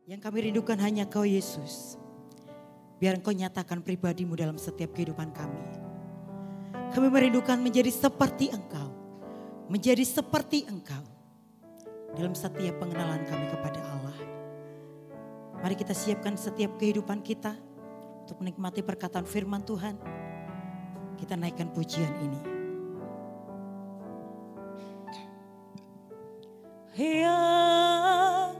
Yang kami rindukan hanya Kau Yesus. Biar Engkau nyatakan pribadimu dalam setiap kehidupan kami. Kami merindukan menjadi seperti Engkau. Menjadi seperti Engkau. Dalam setiap pengenalan kami kepada Allah. Mari kita siapkan setiap kehidupan kita. Untuk menikmati perkataan firman Tuhan. Kita naikkan pujian ini. Yang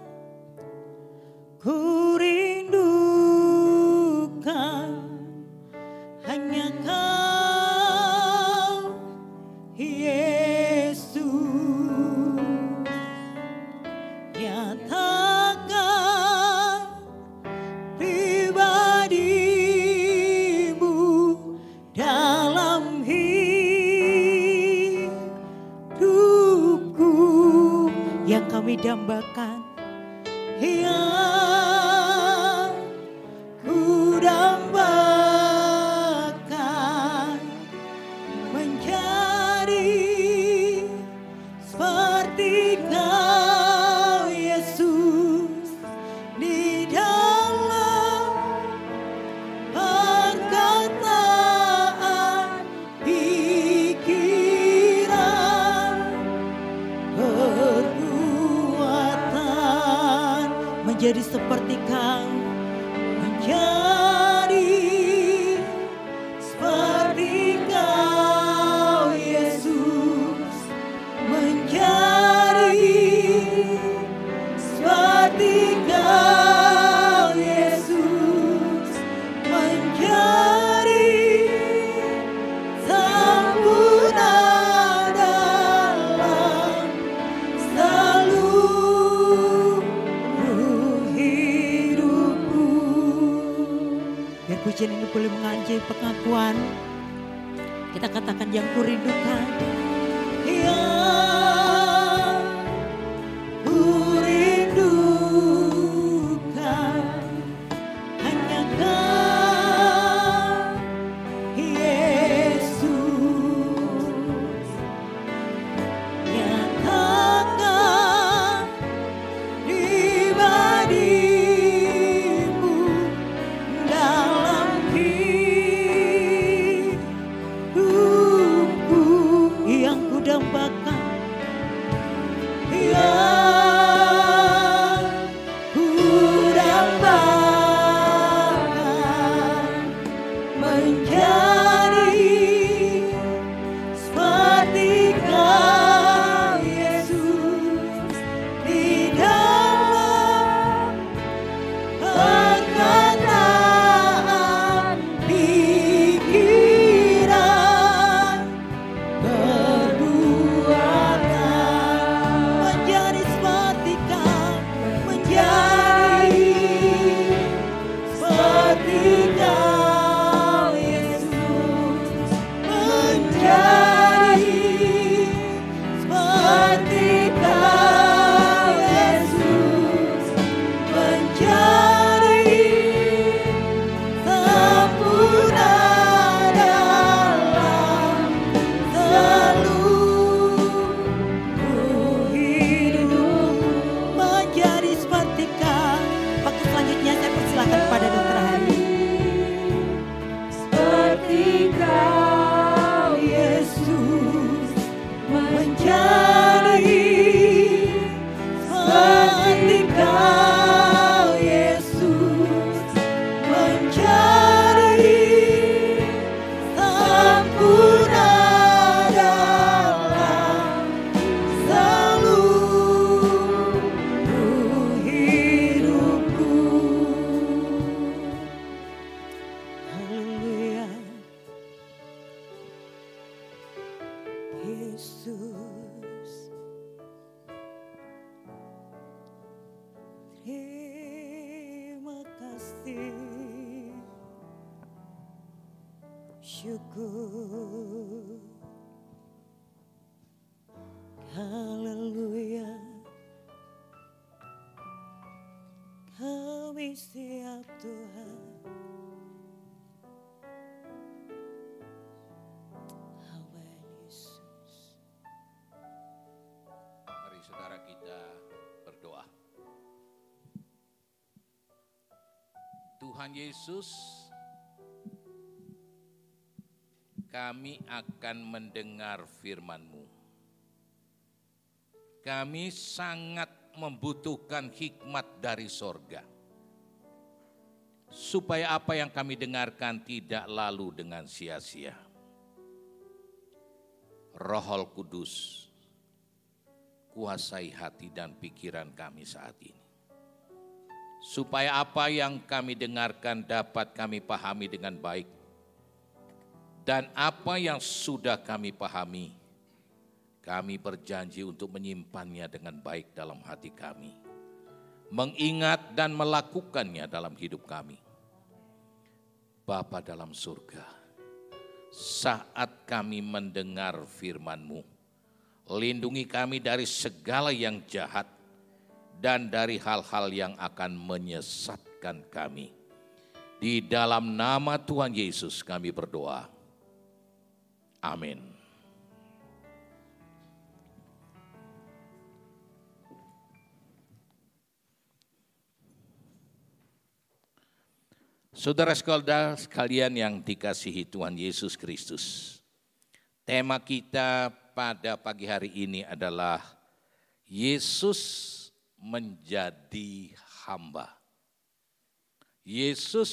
ku rindukan hanya Kau, Yesus. Nyatakan pribadimu dalam hidupku yang kami dambakan. Yang ku dambakan menjadi seperti Kau Yesus di dalam perkataan, pikiran, perbuatan. Menjadi seperti Kau, menjadi seperti Kau Yesus, menjadi seperti Kau Yesus, menjadi sempurna dalam seluruh hidupku. Biar pujian ini boleh menganjai pengakuan. Kita katakan yang ku rindukan. Yang ku rindukan hanya Kau, Yesus. Nyatakan pribadimu dalam hidupku yang ku dambakan. Yang ku dambakan menjadi seperti Kau Yesus di dalam perkataan, pikiran, perbuatan. Menjadi seperti Kau, menjadi seperti Kau Yesus, menjadi seperti Kau Yesus, menjadi sempurna dalam seluruh hidup. Menjadi seperti Kau. Waktu selanjutnya saya persilakan kepada Dokter Hari. Seperti Kau Yesus, menjadi seperti Kau Yesus, menjadi sempurna dalam seluruh hidupku. Haleluya. Yesus, terima kasih, syukur. Haleluya. Kami siap Tuhan. Amin Yesus. Mari saudara kita berdoa. Tuhan Yesus, kami akan mendengar firman-Mu. Kami sangat membutuhkan hikmat dari sorga, supaya apa yang kami dengarkan tidak lalu dengan sia-sia. Roh Kudus, kuasai hati dan pikiran kami saat ini, supaya apa yang kami dengarkan dapat kami pahami dengan baik, dan apa yang sudah kami pahami, kami berjanji untuk menyimpannya dengan baik dalam hati kami, mengingat dan melakukannya dalam hidup kami. Bapa dalam surga, saat kami mendengar firman-Mu, lindungi kami dari segala yang jahat dan dari hal-hal yang akan menyesatkan kami. Di dalam nama Tuhan Yesus kami berdoa. Amin. Saudara-saudara sekalian yang dikasihi Tuhan Yesus Kristus, tema kita pada pagi hari ini adalah Yesus menjadi hamba. Yesus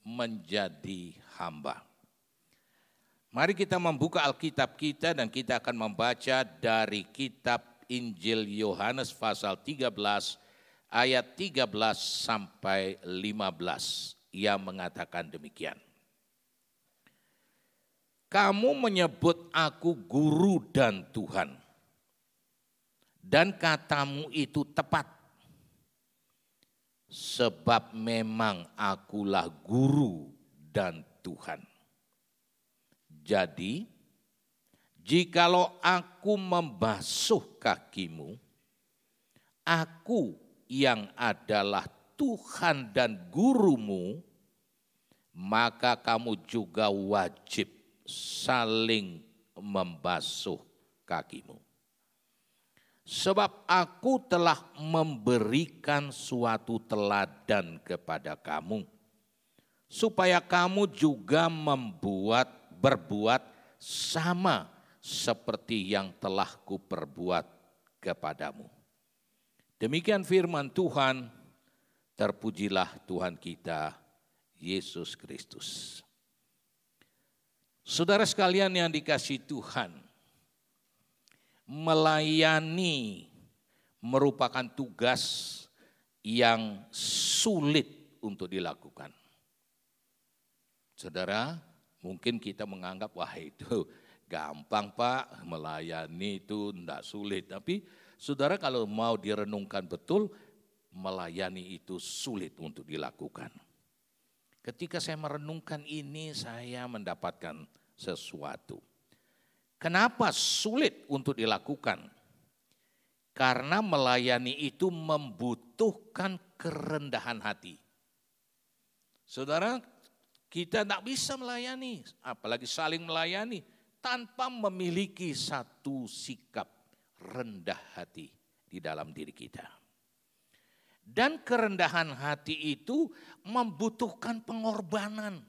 menjadi hamba. Mari kita membuka Alkitab kita dan kita akan membaca dari kitab Injil Yohanes pasal 13 ayat 13 sampai 15. Ia mengatakan demikian. Kamu menyebut aku guru dan Tuhan, dan katamu itu tepat. Sebab memang akulah guru dan Tuhan. Jadi, jikalau aku membasuh kakimu, aku yang adalah Tuhan dan gurumu, maka kamu juga wajib saling membasuh kakimu. Sebab aku telah memberikan suatu teladan kepada kamu, supaya kamu juga berbuat sama seperti yang telah kuperbuat kepadamu. Demikian firman Tuhan. Terpujilah Tuhan kita, Yesus Kristus. Saudara sekalian yang dikasihi Tuhan, melayani merupakan tugas yang sulit untuk dilakukan. Saudara, mungkin kita menganggap, wah itu gampang Pak, melayani itu tidak sulit. Tapi saudara kalau mau direnungkan betul, melayani itu sulit untuk dilakukan. Ketika saya merenungkan ini, saya mendapatkan sesuatu. Kenapa sulit untuk dilakukan? Karena melayani itu membutuhkan kerendahan hati. Saudara, kita tidak bisa melayani, apalagi saling melayani, tanpa memiliki satu sikap rendah hati di dalam diri kita. Dan kerendahan hati itu membutuhkan pengorbanan.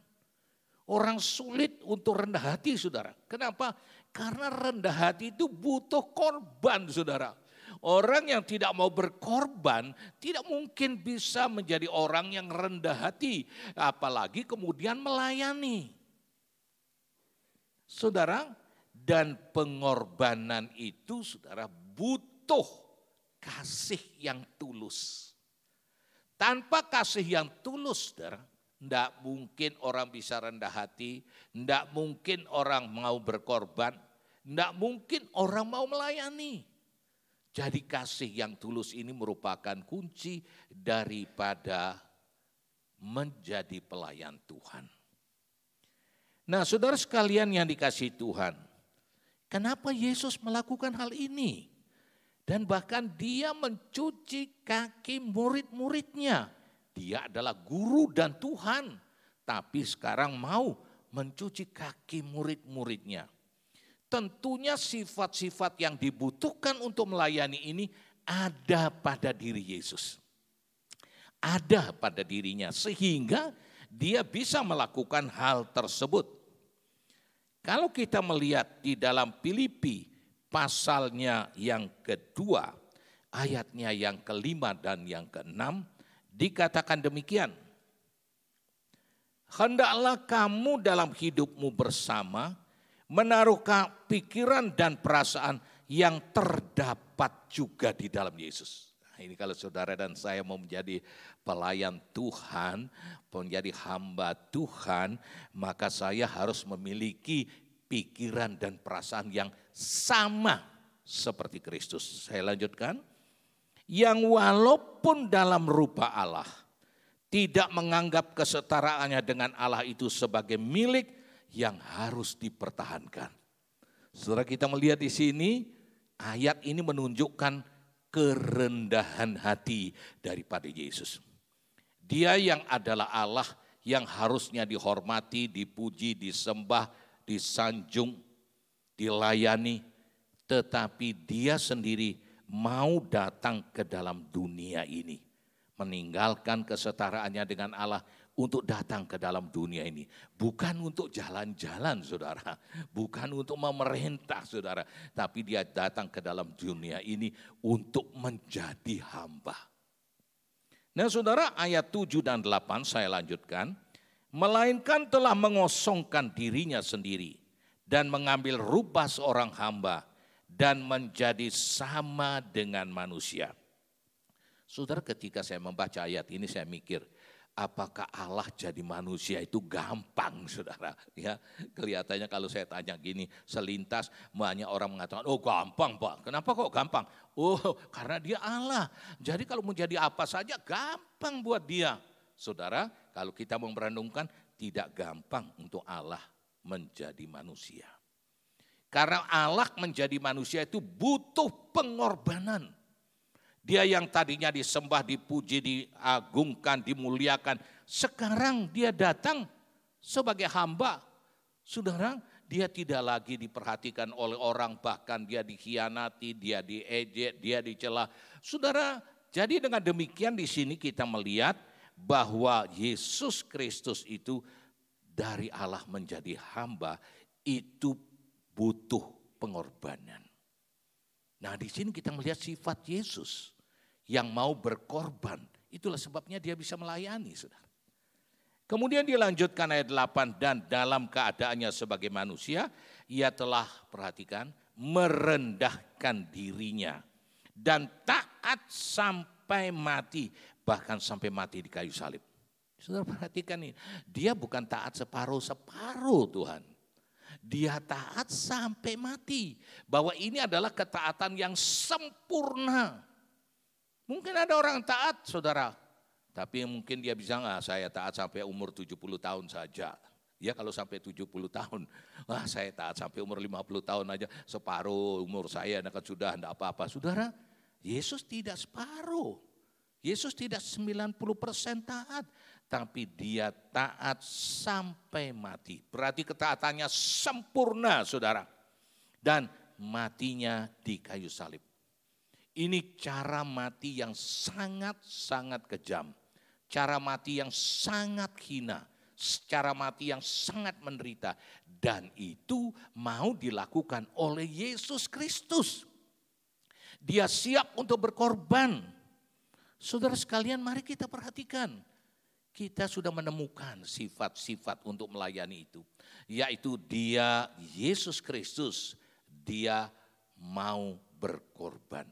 Orang sulit untuk rendah hati, saudara. Kenapa? Karena rendah hati itu butuh korban, saudara. Orang yang tidak mau berkorban tidak mungkin bisa menjadi orang yang rendah hati. Apalagi kemudian melayani. Saudara, dan pengorbanan itu, saudara, butuh kasih yang tulus. Tanpa kasih yang tulus, saudara, tidak mungkin orang bisa rendah hati, tidak mungkin orang mau berkorban, tidak mungkin orang mau melayani. Jadi kasih yang tulus ini merupakan kunci daripada menjadi pelayan Tuhan. Nah, saudara sekalian yang dikasihi Tuhan, kenapa Yesus melakukan hal ini? Dan bahkan dia mencuci kaki murid-muridnya. Dia adalah guru dan Tuhan. Tapi sekarang mau mencuci kaki murid-muridnya. Tentunya sifat-sifat yang dibutuhkan untuk melayani ini ada pada diri Yesus. ada pada dirinya sehingga dia bisa melakukan hal tersebut. Kalau kita melihat di dalam Filipi pasalnya yang kedua, ayatnya yang kelima dan yang keenam, dikatakan demikian. Hendaklah kamu dalam hidupmu bersama menaruh pikiran dan perasaan yang terdapat juga di dalam Yesus. Ini kalau saudara dan saya mau menjadi pelayan Tuhan, menjadi hamba Tuhan, maka saya harus memiliki pikiran dan perasaan yang sama seperti Kristus. Saya lanjutkan. Yang walaupun dalam rupa Allah, tidak menganggap kesetaraannya dengan Allah itu sebagai milik yang harus dipertahankan. Saudara, kita melihat di sini, ayat ini menunjukkan kerendahan hati daripada Yesus. Dia yang adalah Allah yang harusnya dihormati, dipuji, disembah, disanjung, dilayani. Tetapi dia sendiri mau datang ke dalam dunia ini. Meninggalkan kesetaraannya dengan Allah untuk datang ke dalam dunia ini. Bukan untuk jalan-jalan saudara, bukan untuk memerintah saudara. Tapi dia datang ke dalam dunia ini untuk menjadi hamba. Nah saudara, ayat 7 dan 8 saya lanjutkan. Melainkan telah mengosongkan dirinya sendiri dan mengambil rupa seorang hamba dan menjadi sama dengan manusia. Saudara, ketika saya membaca ayat ini saya mikir, apakah Allah jadi manusia itu gampang saudara? Ya, kelihatannya kalau saya tanya gini selintas banyak orang mengatakan, oh gampang Pak. Kenapa kok gampang? Oh karena dia Allah. Jadi kalau mau jadi apa saja gampang buat dia. Saudara, kalau kita mau merenungkan tidak gampang untuk Allah menjadi manusia. Karena Allah menjadi manusia itu butuh pengorbanan. Dia yang tadinya disembah, dipuji, diagungkan, dimuliakan. Sekarang dia datang sebagai hamba. Saudara, dia tidak lagi diperhatikan oleh orang. Bahkan dia dikhianati, dia diejek, dia dicela. Saudara, jadi dengan demikian di sini kita melihat bahwa Yesus Kristus itu dari Allah menjadi hamba itu butuh pengorbanan. Nah di sini kita melihat sifat Yesus yang mau berkorban. Itulah sebabnya dia bisa melayani, saudara. Kemudian dilanjutkan ayat 8, dan dalam keadaannya sebagai manusia, ia telah, perhatikan, merendahkan dirinya. Dan taat sampai mati, bahkan sampai mati di kayu salib. Saudara perhatikan ini, dia bukan taat separuh-separuh Tuhan. Dia taat sampai mati. Bahwa ini adalah ketaatan yang sempurna. Mungkin ada orang taat saudara. Tapi mungkin dia bisa saya taat sampai umur 70 tahun saja. Ya kalau sampai 70 tahun. Wah saya taat sampai umur 50 tahun aja. Separuh umur saya sudah tidak apa-apa. Saudara, Yesus tidak separuh. Yesus tidak 90% taat. Tapi dia taat sampai mati. Berarti ketaatannya sempurna saudara. Dan matinya di kayu salib. Ini cara mati yang sangat-sangat kejam. Cara mati yang sangat hina. Cara mati yang sangat menderita. Dan itu mau dilakukan oleh Yesus Kristus. Dia siap untuk berkorban. Saudara sekalian, mari kita perhatikan. Kita sudah menemukan sifat-sifat untuk melayani itu. Yaitu dia, Yesus Kristus, dia mau berkorban.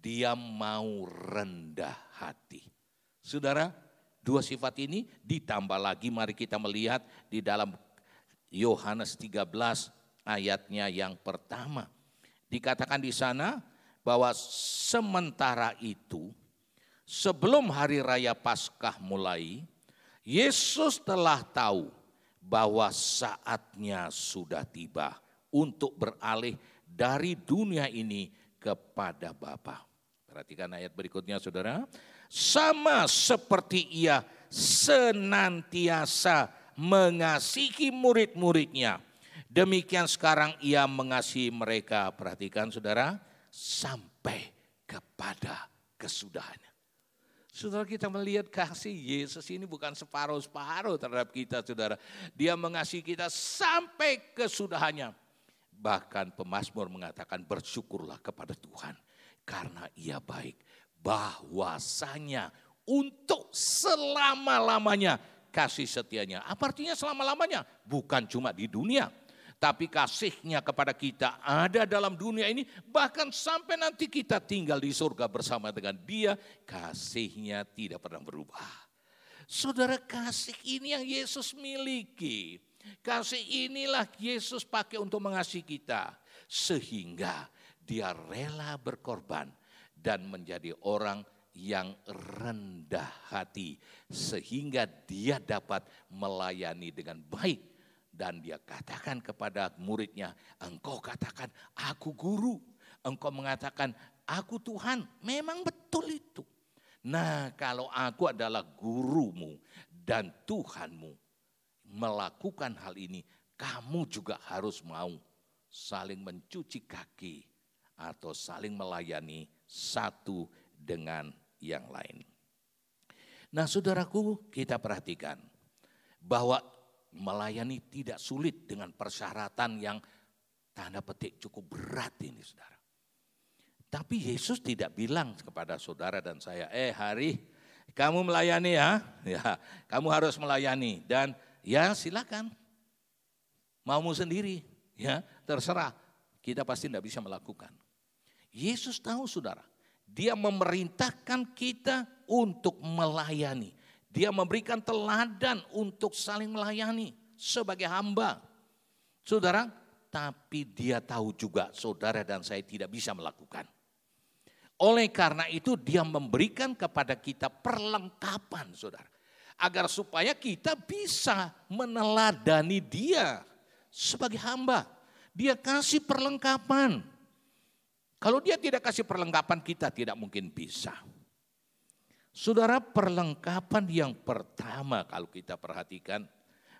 Dia mau rendah hati. Saudara, dua sifat ini ditambah lagi mari kita melihat di dalam Yohanes 13 ayatnya yang pertama. Dikatakan di sana bahwa sementara itu sebelum hari raya Paskah mulai, Yesus telah tahu bahwa saatnya sudah tiba untuk beralih dari dunia ini kepada Bapa. Perhatikan ayat berikutnya saudara. Sama seperti ia senantiasa mengasihi murid-muridnya. Demikian sekarang ia mengasihi mereka. Perhatikan saudara, sampai kepada kesudahannya. Saudara, kita melihat kasih Yesus ini bukan separuh-separuh terhadap kita, saudara. Dia mengasihi kita sampai kesudahannya. Bahkan pemazmur mengatakan bersyukurlah kepada Tuhan karena Ia baik. Bahwasanya untuk selama-lamanya kasih setianya. Apa artinya selama-lamanya? Bukan cuma di dunia. Tapi kasihnya kepada kita ada dalam dunia ini, bahkan sampai nanti kita tinggal di surga bersama dengan Dia, kasihnya tidak pernah berubah. Saudara, kasih ini yang Yesus miliki. Kasih inilah Yesus pakai untuk mengasihi kita. Sehingga Dia rela berkorban dan menjadi orang yang rendah hati. Sehingga Dia dapat melayani dengan baik. Dan Dia katakan kepada muridnya, engkau katakan aku guru. Engkau mengatakan aku Tuhan. Memang betul itu. Nah, kalau aku adalah gurumu dan Tuhanmu, melakukan hal ini, kamu juga harus mau saling mencuci kaki atau saling melayani satu dengan yang lain. Nah, saudaraku, kita perhatikan bahwa melayani tidak sulit dengan persyaratan yang tanda petik cukup berat ini, saudara. Tapi Yesus tidak bilang kepada saudara dan saya, Hari, kamu melayani ya, kamu harus melayani. Dan ya silakan, maumu sendiri, ya terserah. Kita pasti tidak bisa melakukan. Yesus tahu, saudara, Dia memerintahkan kita untuk melayani. Dia memberikan teladan untuk saling melayani sebagai hamba. Saudara, tapi Dia tahu juga saudara dan saya tidak bisa melakukan. Oleh karena itu Dia memberikan kepada kita perlengkapan, saudara. Agar supaya kita bisa meneladani Dia sebagai hamba. Dia kasih perlengkapan. Kalau Dia tidak kasih perlengkapan, kita tidak mungkin bisa. Saudara, perlengkapan yang pertama kalau kita perhatikan,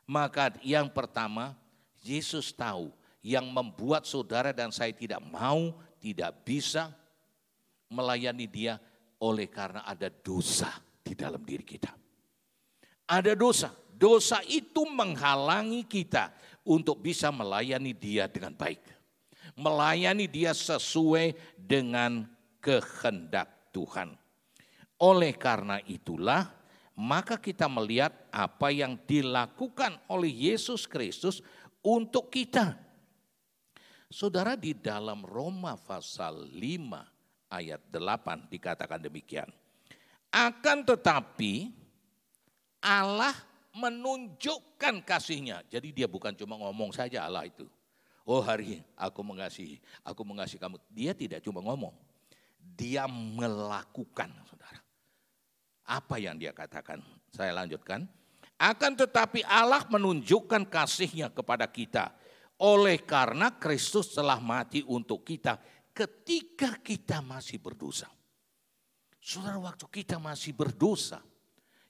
maka yang pertama Yesus tahu yang membuat saudara dan saya tidak mau, tidak bisa melayani Dia oleh karena ada dosa di dalam diri kita. Ada dosa, dosa itu menghalangi kita untuk bisa melayani Dia dengan baik. Melayani Dia sesuai dengan kehendak Tuhan. Oleh karena itulah, maka kita melihat apa yang dilakukan oleh Yesus Kristus untuk kita. Saudara, di dalam Roma pasal 5 ayat 8 dikatakan demikian. Akan tetapi Allah menunjukkan kasih-Nya. Jadi Dia bukan cuma ngomong saja Allah itu. Hari aku mengasihi kamu. Dia tidak cuma ngomong. Dia melakukan, saudara. Apa yang Dia katakan? Saya lanjutkan. Akan tetapi Allah menunjukkan kasih-Nya kepada kita. Oleh karena Kristus telah mati untuk kita ketika kita masih berdosa. Saudara, waktu kita masih berdosa,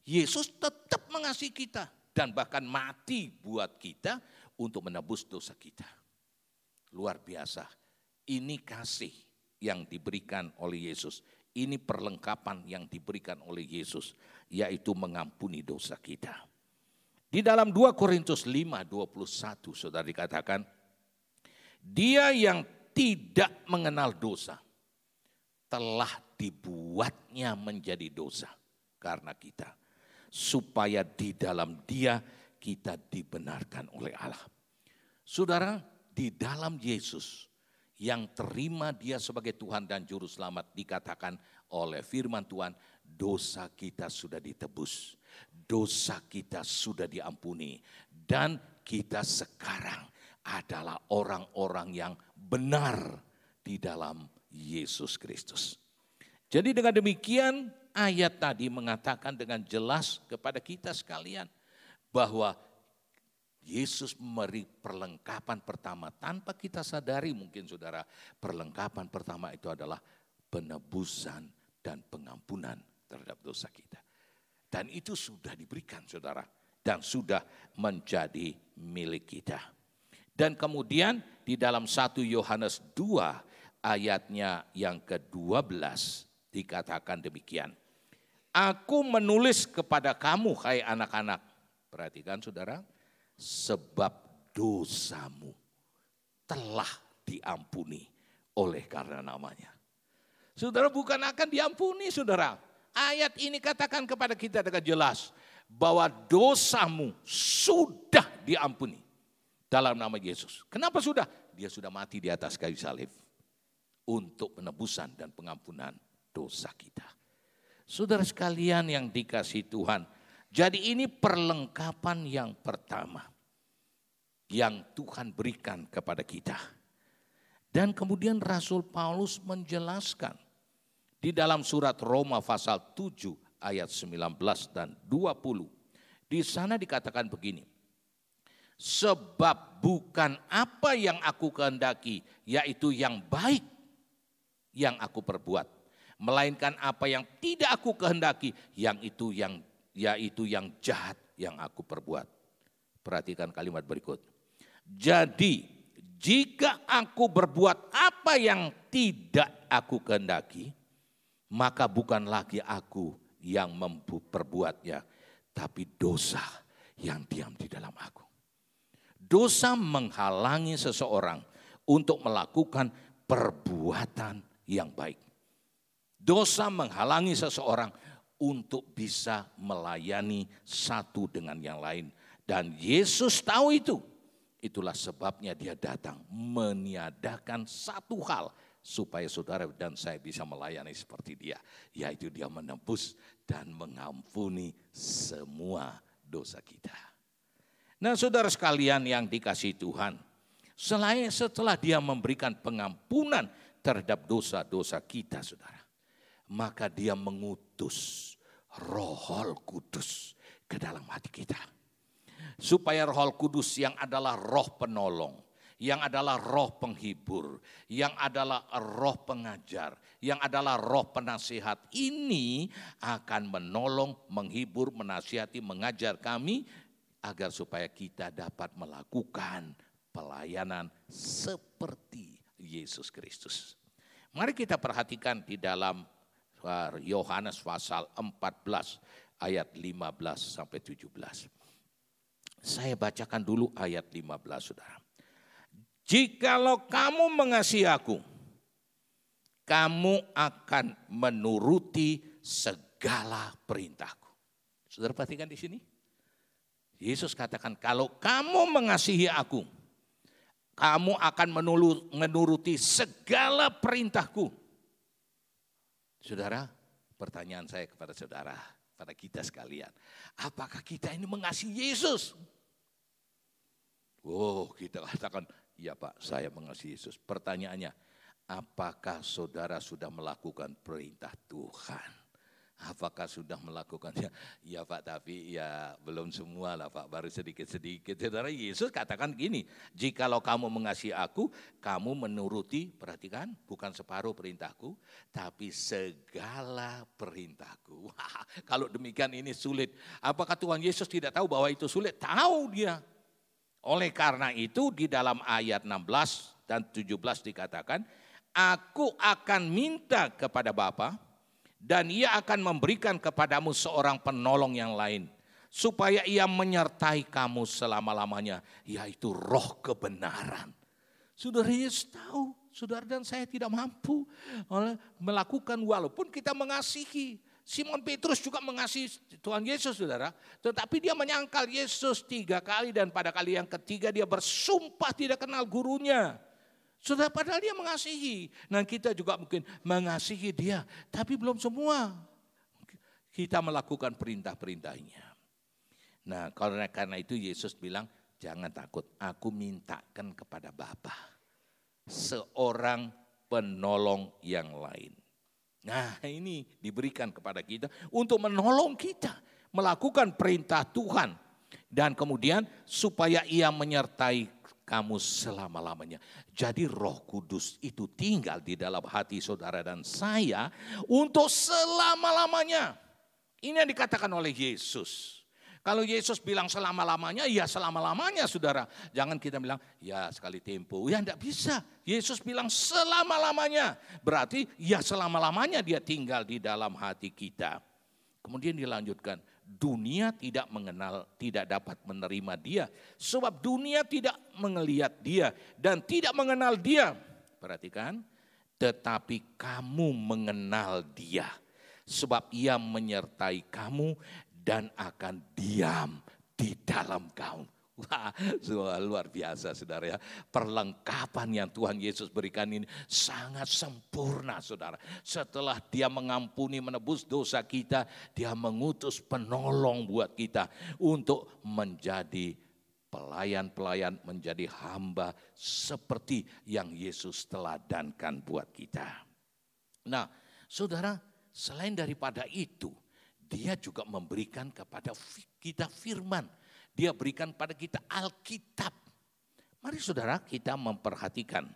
Yesus tetap mengasihi kita. Dan bahkan mati buat kita untuk menebus dosa kita. Luar biasa. Ini kasih yang diberikan oleh Yesus. Ini perlengkapan yang diberikan oleh Yesus, yaitu mengampuni dosa kita. Di dalam 2 Korintus 5:21 saudara dikatakan, Dia yang tidak mengenal dosa telah dibuatnya menjadi dosa karena kita, supaya di dalam Dia kita dibenarkan oleh Allah. Saudara, di dalam Yesus yang terima Dia sebagai Tuhan dan Juru Selamat, dikatakan oleh firman Tuhan, dosa kita sudah ditebus, dosa kita sudah diampuni, dan kita sekarang adalah orang-orang yang benar di dalam Yesus Kristus. Jadi dengan demikian ayat tadi mengatakan dengan jelas kepada kita sekalian bahwa Yesus memberi perlengkapan pertama tanpa kita sadari mungkin saudara. Perlengkapan pertama itu adalah penebusan dan pengampunan terhadap dosa kita. Dan itu sudah diberikan saudara. Dan sudah menjadi milik kita. Dan kemudian di dalam 1 Yohanes 2 ayatnya yang ke-12 dikatakan demikian. Aku menulis kepada kamu, hai anak-anak. Perhatikan saudara, sebab dosamu telah diampuni oleh karena namanya. Saudara, bukan akan diampuni saudara. Ayat ini katakan kepada kita dengan jelas bahwa dosamu sudah diampuni dalam nama Yesus. Kenapa sudah? Dia sudah mati di atas kayu salib untuk penebusan dan pengampunan dosa kita. Saudara sekalian yang dikasihi Tuhan, jadi ini perlengkapan yang pertama yang Tuhan berikan kepada kita. Dan kemudian Rasul Paulus menjelaskan di dalam surat Roma pasal 7 ayat 19 dan 20. Di sana dikatakan begini. Sebab bukan apa yang aku kehendaki, yaitu yang baik yang aku perbuat. Melainkan apa yang tidak aku kehendaki, yaitu yang jahat yang aku perbuat. Perhatikan kalimat berikut. Jadi jika aku berbuat apa yang tidak aku kehendaki, maka bukan lagi aku yang memperbuatnya, tapi dosa yang diam di dalam aku. Dosa menghalangi seseorang untuk melakukan perbuatan yang baik. Dosa menghalangi seseorang untuk bisa melayani satu dengan yang lain. Dan Yesus tahu itu. Itulah sebabnya dia datang meniadakan satu hal supaya saudara dan saya bisa melayani seperti dia. Yaitu dia menebus dan mengampuni semua dosa kita. Nah saudara sekalian yang dikasihi Tuhan. Setelah dia memberikan pengampunan terhadap dosa-dosa kita saudara. Maka dia mengutus Roh Kudus ke dalam hati kita. Supaya Roh Kudus yang adalah roh penolong, yang adalah roh penghibur, yang adalah roh pengajar, yang adalah roh penasihat ini akan menolong, menghibur, menasihati, mengajar kami agar supaya kita dapat melakukan pelayanan seperti Yesus Kristus. Mari kita perhatikan di dalam Yohanes pasal 14 ayat 15 sampai 17. Saya bacakan dulu ayat 15 saudara. Jikalau kamu mengasihi aku, kamu akan menuruti segala perintahku. Saudara perhatikan di sini. Yesus katakan kalau kamu mengasihi aku, kamu akan menuruti segala perintahku. Saudara, pertanyaan saya kepada saudara, pada kita sekalian. Apakah kita ini mengasihi Yesus? Oh, kita katakan, ya Pak, saya mengasihi Yesus. Pertanyaannya, apakah saudara sudah melakukan perintah Tuhan? Apakah sudah melakukannya? Ya Pak, tapi ya belum semua lah Pak, baru sedikit-sedikit. Saudara, Yesus katakan gini, jikalau kamu mengasihi aku, kamu menuruti, perhatikan, bukan separuh perintahku, tapi segala perintahku. Kalau demikian ini sulit. Apakah Tuhan Yesus tidak tahu bahwa itu sulit? Tahu dia. Oleh karena itu di dalam ayat 16 dan 17 dikatakan, aku akan minta kepada Bapa, dan ia akan memberikan kepadamu seorang penolong yang lain. Supaya ia menyertai kamu selama-lamanya. Yaitu roh kebenaran. Saudara Yesus tahu. Saudara dan saya tidak mampu melakukan walaupun kita mengasihi. Simon Petrus juga mengasihi Tuhan Yesus saudara. Tetapi dia menyangkal Yesus 3 kali. Dan pada kali yang ketiga dia bersumpah tidak kenal gurunya. Saudara, padahal dia mengasihi. Nah kita juga mungkin mengasihi dia. Tapi belum semua kita melakukan perintah-perintahnya. Nah karena itu Yesus bilang, jangan takut. Aku mintakan kepada Bapa seorang penolong yang lain. Nah ini diberikan kepada kita untuk menolong kita. Melakukan perintah Tuhan. Dan kemudian supaya ia menyertai kamu selama-lamanya. Jadi Roh Kudus itu tinggal di dalam hati saudara dan saya untuk selama-lamanya. Ini yang dikatakan oleh Yesus. Kalau Yesus bilang selama-lamanya, ya selama-lamanya saudara. Jangan kita bilang, ya sekali tempo. Ya enggak bisa. Yesus bilang selama-lamanya. Berarti ya selama-lamanya dia tinggal di dalam hati kita. Kemudian dilanjutkan, dunia tidak mengenal, tidak dapat menerima dia. Sebab dunia tidak melihat dia dan tidak mengenal dia. Perhatikan, tetapi kamu mengenal dia. Sebab ia menyertai kamu dan akan diam di dalam kamu. Wah, luar biasa saudara ya. Perlengkapan yang Tuhan Yesus berikan ini sangat sempurna saudara. Setelah dia mengampuni, menebus dosa kita, dia mengutus penolong buat kita untuk menjadi pelayan-pelayan, menjadi hamba seperti yang Yesus teladankan buat kita. Nah saudara, selain daripada itu, dia juga memberikan kepada kita firman. Dia berikan pada kita Alkitab. Mari saudara kita memperhatikan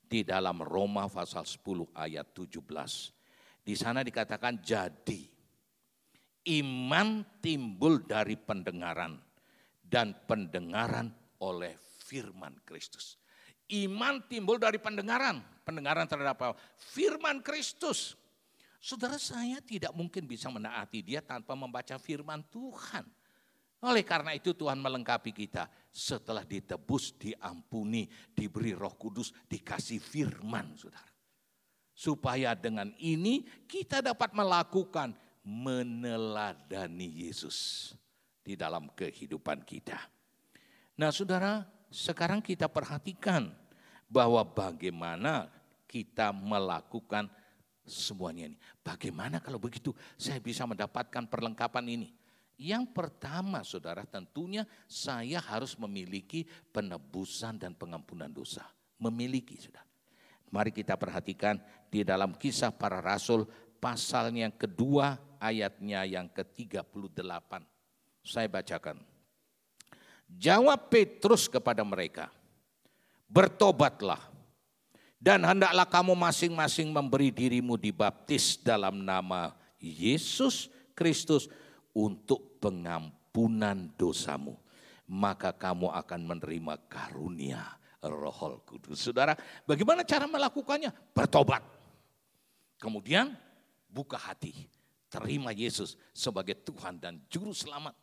di dalam Roma pasal 10 ayat 17. Di sana dikatakan jadi iman timbul dari pendengaran dan pendengaran oleh firman Kristus. Iman timbul dari pendengaran. Pendengaran terhadap apa? Firman Kristus. Saudara, saya tidak mungkin bisa menaati dia tanpa membaca firman Tuhan. Oleh karena itu Tuhan melengkapi kita setelah ditebus, diampuni, diberi Roh Kudus, dikasih firman saudara. Supaya dengan ini kita dapat melakukan meneladani Yesus di dalam kehidupan kita. Nah saudara, sekarang kita perhatikan bahwa bagaimana kita melakukan semuanya ini. Bagaimana kalau begitu saya bisa mendapatkan perlengkapan ini? Yang pertama saudara, tentunya saya harus memiliki penebusan dan pengampunan dosa. Memiliki saudara. Mari kita perhatikan di dalam Kisah Para Rasul pasalnya yang kedua ayatnya yang ke-38. Saya bacakan. Jawab Petrus kepada mereka, bertobatlah dan hendaklah kamu masing-masing memberi dirimu dibaptis dalam nama Yesus Kristus untuk pengampunan dosamu, maka kamu akan menerima karunia Roh Kudus. Saudara, bagaimana cara melakukannya? Bertobat. Kemudian buka hati, terima Yesus sebagai Tuhan dan Juru Selamat.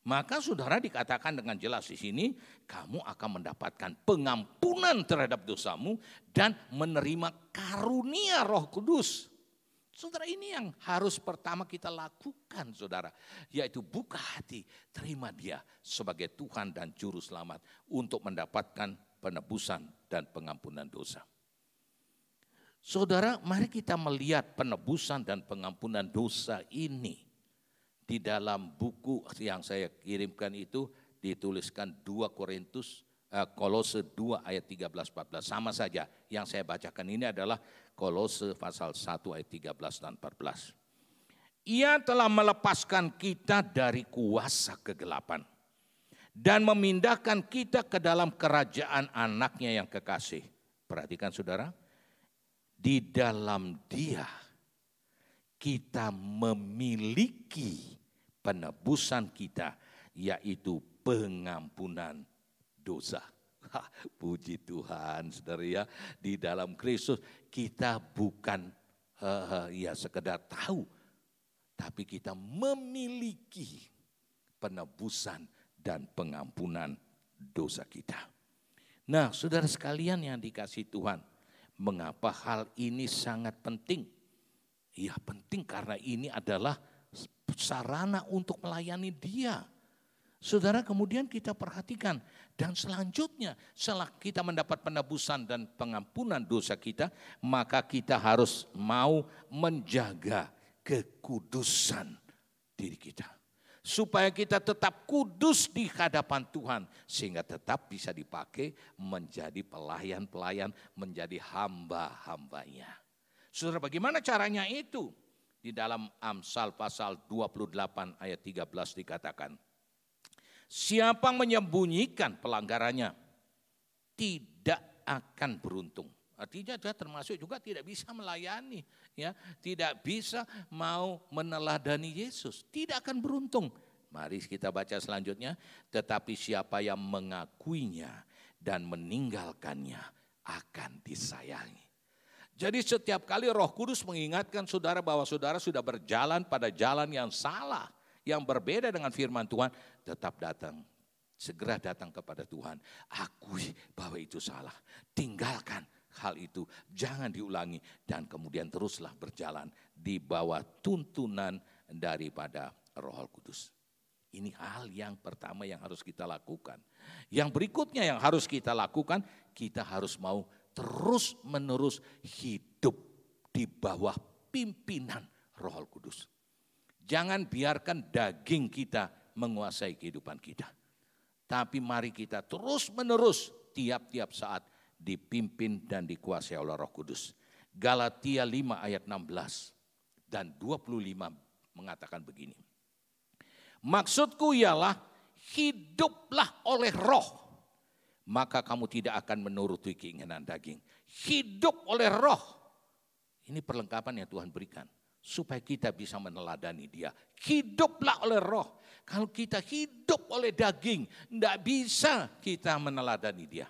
Maka saudara dikatakan dengan jelas di sini, kamu akan mendapatkan pengampunan terhadap dosamu dan menerima karunia Roh Kudus. Saudara, ini yang harus pertama kita lakukan saudara, yaitu buka hati, terima dia sebagai Tuhan dan Juru Selamat untuk mendapatkan penebusan dan pengampunan dosa. Saudara, mari kita melihat penebusan dan pengampunan dosa ini. Di dalam buku yang saya kirimkan itu dituliskan 2 Korintus, Kolose 2 ayat 13-14. Sama saja yang saya bacakan ini adalah Kolose pasal 1 ayat 13 dan 14. Ia telah melepaskan kita dari kuasa kegelapan dan memindahkan kita ke dalam kerajaan anaknya yang kekasih. Perhatikan saudara, di dalam dia kita memiliki penebusan kita, yaitu pengampunan dosa. Puji Tuhan saudara ya, di dalam Kristus kita bukan ya sekedar tahu, tapi kita memiliki penebusan dan pengampunan dosa kita. Nah saudara sekalian yang dikasihi Tuhan, mengapa hal ini sangat penting? Ya penting karena ini adalah sarana untuk melayani dia. Saudara, kemudian kita perhatikan dan selanjutnya setelah kita mendapat penebusan dan pengampunan dosa kita, maka kita harus mau menjaga kekudusan diri kita. Supaya kita tetap kudus di hadapan Tuhan sehingga tetap bisa dipakai menjadi pelayan-pelayan, menjadi hamba-hambanya. Saudara, bagaimana caranya itu? Di dalam Amsal pasal 28 ayat 13 dikatakan, siapa menyembunyikan pelanggarannya tidak akan beruntung. Artinya dia termasuk juga tidak bisa melayani, ya, tidak bisa mau meneladani Yesus, tidak akan beruntung. Mari kita baca selanjutnya, tetapi siapa yang mengakuinya dan meninggalkannya akan disayangi. Jadi setiap kali Roh Kudus mengingatkan saudara bahwa saudara sudah berjalan pada jalan yang salah, yang berbeda dengan firman Tuhan, tetap datang. Segera datang kepada Tuhan. Akui bahwa itu salah. Tinggalkan hal itu. Jangan diulangi. Dan kemudian teruslah berjalan di bawah tuntunan daripada Roh Kudus. Ini hal yang pertama yang harus kita lakukan. Yang berikutnya yang harus kita lakukan, kita harus mau terus menerus hidup di bawah pimpinan Roh Kudus. Jangan biarkan daging kita menguasai kehidupan kita. Tapi mari kita terus menerus tiap-tiap saat dipimpin dan dikuasai oleh Roh Kudus. Galatia 5 ayat 16 dan 25 mengatakan begini. Maksudku ialah hiduplah oleh Roh. Maka kamu tidak akan menuruti keinginan daging. Hidup oleh Roh. Ini perlengkapan yang Tuhan berikan. Supaya kita bisa meneladani Dia. Hiduplah oleh Roh. Kalau kita hidup oleh daging, tidak bisa kita meneladani Dia.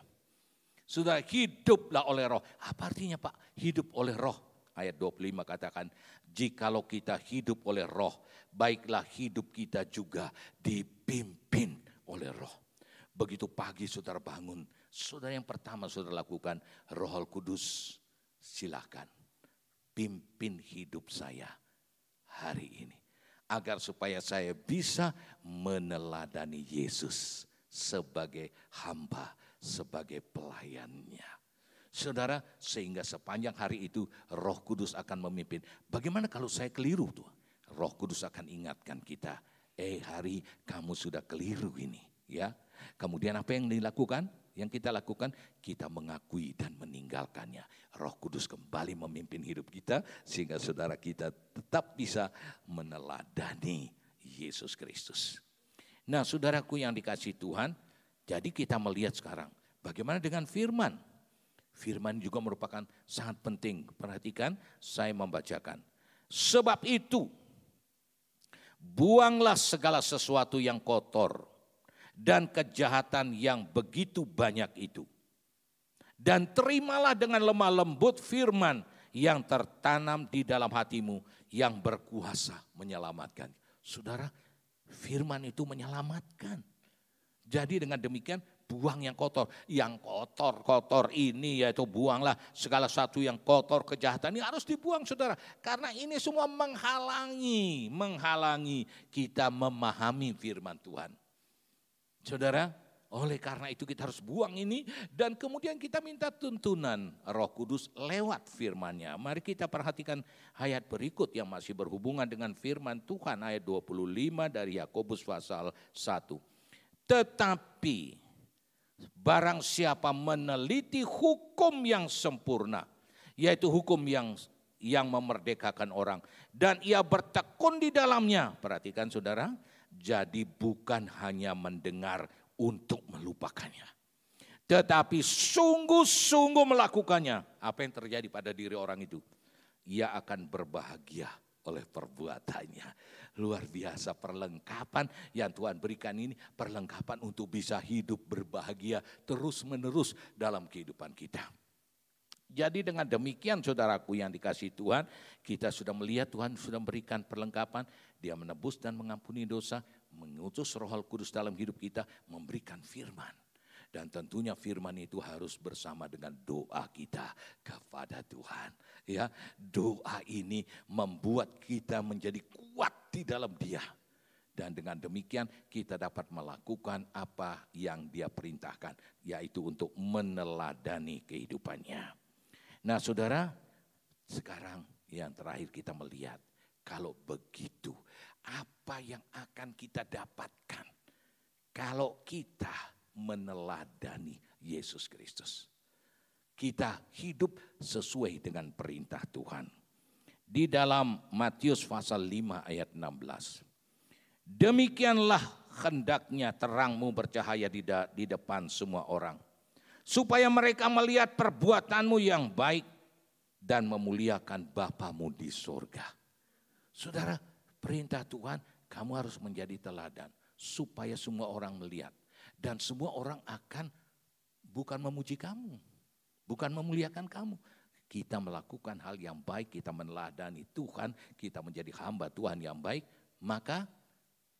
Sudah hiduplah oleh Roh. Apa artinya Pak? Hidup oleh Roh. Ayat 25 katakan, jikalau kita hidup oleh Roh, baiklah hidup kita juga dipimpin oleh Roh. Begitu pagi saudara bangun, saudara yang pertama saudara lakukan, Roh Kudus silakan pimpin hidup saya hari ini. Agar supaya saya bisa meneladani Yesus sebagai hamba, sebagai pelayannya. Saudara, sehingga sepanjang hari itu Roh Kudus akan memimpin. Bagaimana kalau saya keliru tuh? Roh Kudus akan ingatkan kita, hari kamu sudah keliru ini. Ya, kemudian apa yang dilakukan? Yang kita lakukan, kita mengakui dan meninggalkannya. Roh Kudus kembali memimpin hidup kita sehingga saudara kita tetap bisa meneladani Yesus Kristus. Nah, saudaraku yang dikasihi Tuhan, jadi kita melihat sekarang bagaimana dengan firman. Firman juga merupakan sangat penting. Perhatikan, saya membacakan. Sebab itu, buanglah segala sesuatu yang kotor dan kejahatan yang begitu banyak itu. Dan terimalah dengan lemah lembut firman yang tertanam di dalam hatimu yang berkuasa menyelamatkan. Saudara, firman itu menyelamatkan. Jadi dengan demikian buang yang kotor. Yang kotor-kotor ini yaitu buanglah segala sesuatu yang kotor, kejahatan ini harus dibuang saudara. Karena ini semua menghalangi kita memahami firman Tuhan. Saudara, oleh karena itu kita harus buang ini dan kemudian kita minta tuntunan Roh Kudus lewat firman-Nya. Mari kita perhatikan ayat berikut yang masih berhubungan dengan firman Tuhan, ayat 25 dari Yakobus pasal 1. Tetapi barang siapa meneliti hukum yang sempurna, yaitu hukum yang memerdekakan orang, dan ia bertekun di dalamnya. Perhatikan saudara, jadi bukan hanya mendengar untuk melupakannya, tetapi sungguh-sungguh melakukannya. Apa yang terjadi pada diri orang itu? Ia akan berbahagia oleh perbuatannya. Luar biasa perlengkapan yang Tuhan berikan ini, perlengkapan untuk bisa hidup berbahagia terus menerus dalam kehidupan kita. Jadi dengan demikian saudaraku yang dikasihi Tuhan, kita sudah melihat Tuhan sudah memberikan perlengkapan. Dia menebus dan mengampuni dosa, mengutus Roh Kudus dalam hidup kita, memberikan firman. Dan tentunya firman itu harus bersama dengan doa kita kepada Tuhan. Ya, doa ini membuat kita menjadi kuat di dalam Dia. Dan dengan demikian kita dapat melakukan apa yang Dia perintahkan, yaitu untuk meneladani kehidupannya. Nah saudara, sekarang yang terakhir kita melihat, kalau begitu apa yang akan kita dapatkan kalau kita meneladani Yesus Kristus. Kita hidup sesuai dengan perintah Tuhan. Di dalam Matius pasal 5 ayat 16. Demikianlah hendaknya terangmu bercahaya di depan semua orang, supaya mereka melihat perbuatanmu yang baik dan memuliakan Bapamu di surga. Saudara, perintah Tuhan, kamu harus menjadi teladan supaya semua orang melihat. Dan semua orang akan bukan memuji kamu, bukan memuliakan kamu. kita melakukan hal yang baik, kita meneladani Tuhan, kita menjadi hamba Tuhan yang baik, maka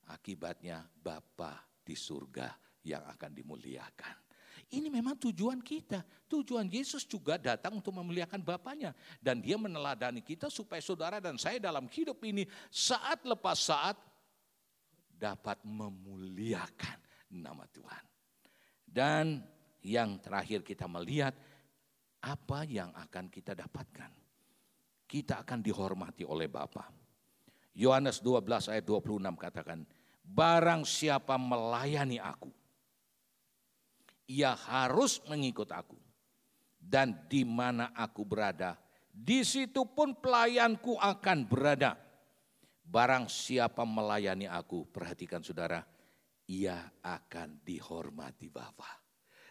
akibatnya Bapa di surga yang akan dimuliakan. Ini memang tujuan kita. Tujuan Yesus juga datang untuk memuliakan Bapanya. Dan dia meneladani kita supaya saudara dan saya dalam hidup ini saat lepas saat dapat memuliakan nama Tuhan. Dan yang terakhir kita melihat apa yang akan kita dapatkan. Kita akan dihormati oleh Bapa. Yohanes 12 ayat 26 katakan, barang siapa melayani aku, ia harus mengikut aku. Dan di mana aku berada, di situ pun pelayanku akan berada. Barang siapa melayani aku, perhatikan saudara, ia akan dihormati Bapa.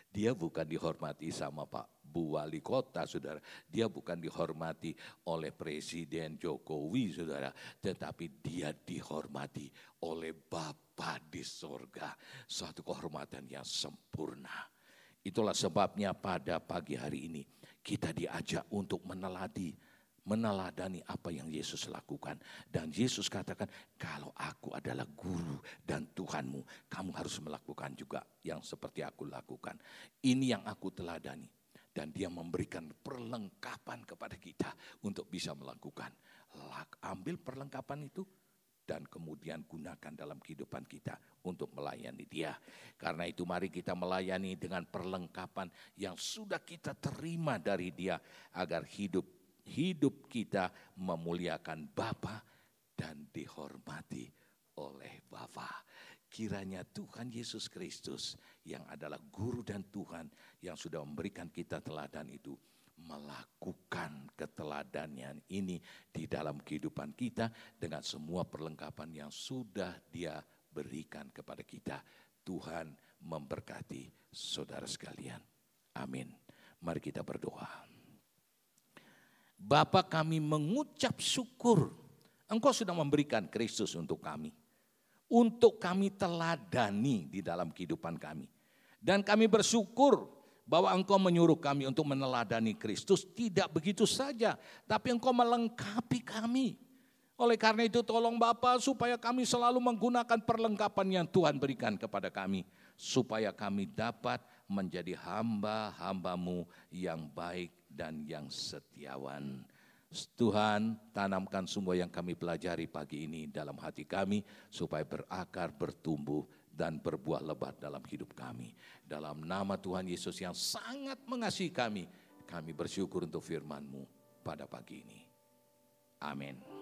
Dia bukan dihormati sama Pak Bu Wali Kota, saudara. Dia bukan dihormati oleh Presiden Jokowi, saudara. Tetapi dia dihormati oleh Bapa di surga. Suatu kehormatan yang sempurna. Itulah sebabnya pada pagi hari ini kita diajak untuk meneladani apa yang Yesus lakukan. Dan Yesus katakan, kalau aku adalah guru dan Tuhanmu, kamu harus melakukan juga yang seperti aku lakukan. Ini yang aku teladani. Dan dia memberikan perlengkapan kepada kita untuk bisa melakukan. Ambil perlengkapan itu dan kemudian gunakan dalam kehidupan kita untuk melayani dia. Karena itu mari kita melayani dengan perlengkapan yang sudah kita terima dari dia. Agar hidup kita memuliakan Bapa dan dihormati oleh Bapa. Kiranya Tuhan Yesus Kristus yang adalah guru dan Tuhan yang sudah memberikan kita teladan itu, melakukan keteladanan ini di dalam kehidupan kita dengan semua perlengkapan yang sudah dia berikan kepada kita. Tuhan memberkati saudara sekalian. Amin. Mari kita berdoa. Bapa, kami mengucap syukur, Engkau sudah memberikan Kristus untuk kami. Untuk kami teladani di dalam kehidupan kami. Dan kami bersyukur bahwa Engkau menyuruh kami untuk meneladani Kristus tidak begitu saja. Tapi Engkau melengkapi kami. Oleh karena itu tolong Bapa supaya kami selalu menggunakan perlengkapan yang Tuhan berikan kepada kami. Supaya kami dapat menjadi hamba-hamba-Mu yang baik dan yang setiawan. Tuhan, tanamkan semua yang kami pelajari pagi ini dalam hati kami supaya berakar, bertumbuh dan berbuah lebat dalam hidup kami. Dalam nama Tuhan Yesus yang sangat mengasihi kami bersyukur untuk firman-Mu pada pagi ini. Amin.